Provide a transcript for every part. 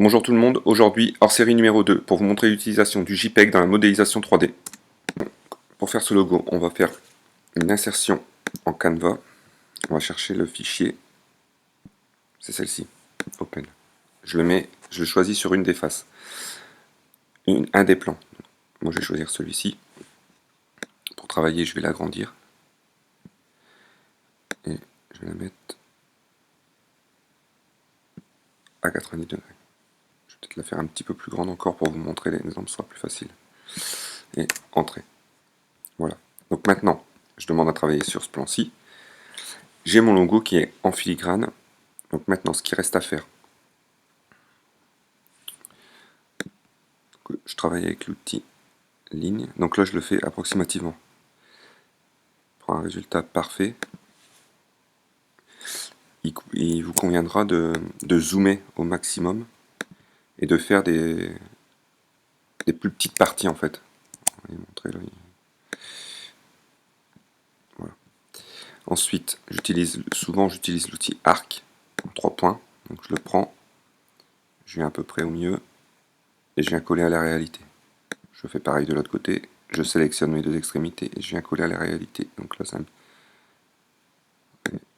Bonjour tout le monde, aujourd'hui hors série numéro 2 pour vous montrer l'utilisation du JPEG dans la modélisation 3D. Pour faire ce logo, on va faire une insertion en Canva. On va chercher le fichier, c'est celle-ci, Open. Je le choisis sur une des faces, un des plans. Moi je vais choisir celui-ci. Pour travailler, je vais l'agrandir. Et je vais la mettre à 90 degrés. Je vais peut-être la faire un petit peu plus grande encore pour vous montrer l'exemple soit plus facile. Et entrer. Voilà. Donc maintenant, je demande à travailler sur ce plan-ci. J'ai mon logo qui est en filigrane. Donc maintenant, ce qui reste à faire, je travaille avec l'outil ligne. Donc là, je le fais approximativement. Pour un résultat parfait, il vous conviendra de zoomer au maximum et de faire des plus petites parties en fait. On va montrer là. Voilà. Ensuite, souvent j'utilise l'outil arc en 3 points. Donc je le prends, je viens à peu près au milieu et je viens coller à la réalité. Je fais pareil de l'autre côté, je sélectionne mes deux extrémités et je viens coller à la réalité. Donc là,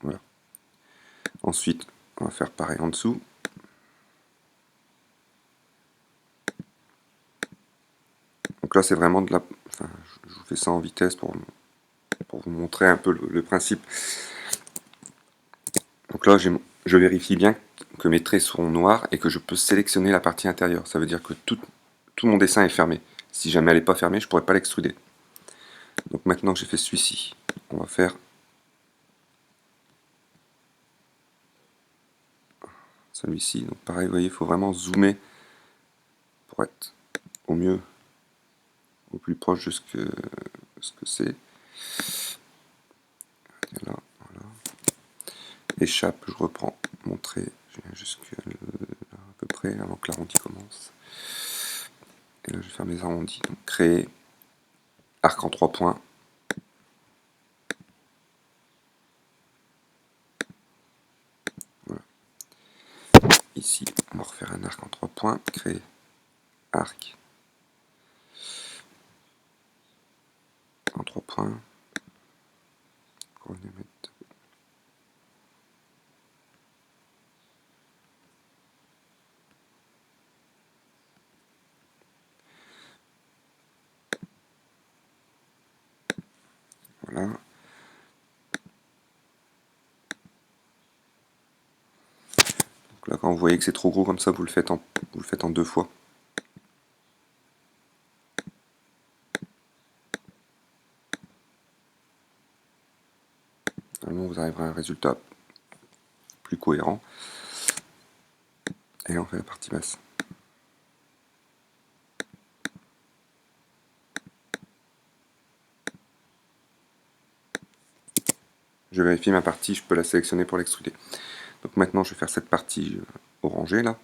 voilà. Ensuite, on va faire pareil en dessous. Donc là, c'est vraiment de la... Enfin, je vous fais ça en vitesse pour vous montrer un peu le principe. Donc là, je vérifie bien que mes traits sont noirs et que je peux sélectionner la partie intérieure. Ça veut dire que tout mon dessin est fermé. Si jamais elle n'est pas fermée, je ne pourrais pas l'extruder. Donc maintenant que j'ai fait celui-ci, on va faire celui-ci. Donc pareil, vous voyez, il faut vraiment zoomer pour être au mieux, au plus proche de ce que c'est. Là, voilà. Échappe, je reprends mon trait, je viens jusqu'à à peu près avant que l'arrondi commence. Et là, je vais faire mes arrondis. Donc créer, arc en 3 points. Voilà. Ici, on va refaire un arc en 3 points, créer arc en 3 points. On va les mettre. Voilà. Donc là, quand vous voyez que c'est trop gros comme ça, vous le faites en 2 fois. Normalement, vous arriverez à un résultat plus cohérent. Et là, on fait la partie basse. Je vérifie ma partie, je peux la sélectionner pour l'extruder. Donc maintenant, je vais faire cette partie orangée là.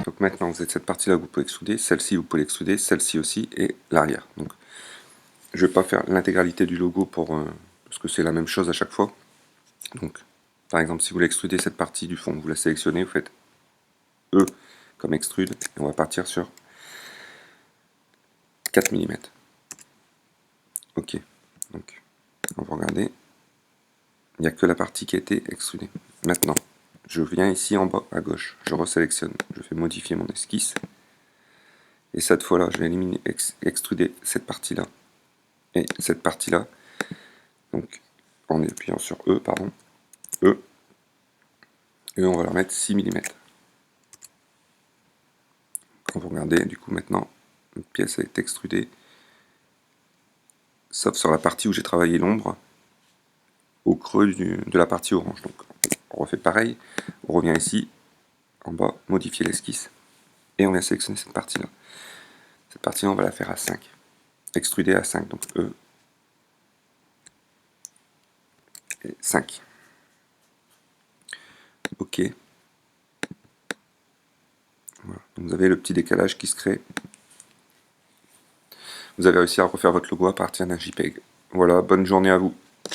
Donc maintenant, vous avez cette partie-là que vous pouvez extruder, celle-ci vous pouvez l'extruder, celle-ci aussi, et l'arrière. Donc, je ne vais pas faire l'intégralité du logo parce que c'est la même chose à chaque fois. Donc, par exemple, si vous voulez extruder cette partie du fond, vous la sélectionnez, vous faites E comme extrude, et on va partir sur 4 mm. Ok, donc on va regarder, il n'y a que la partie qui a été extrudée. Maintenant, je viens ici en bas à gauche, je resélectionne, je fais modifier mon esquisse, et cette fois-là, je vais éliminer, extruder cette partie-là et cette partie-là. Donc, en appuyant sur E, pardon, E, et on va leur mettre 6 mm. Quand vous regardez, du coup, maintenant, notre pièce est extrudée. sauf sur la partie où j'ai travaillé l'ombre, au creux de la partie orange. Donc on refait pareil, on revient ici, en bas, modifier l'esquisse, et on vient sélectionner cette partie-là. Cette partie-là, on va la faire à 5. Extruder à 5, donc E, et 5. OK. Voilà. Donc vous avez le petit décalage qui se crée. Vous avez réussi à refaire votre logo à partir d'un JPEG. Voilà, bonne journée à vous.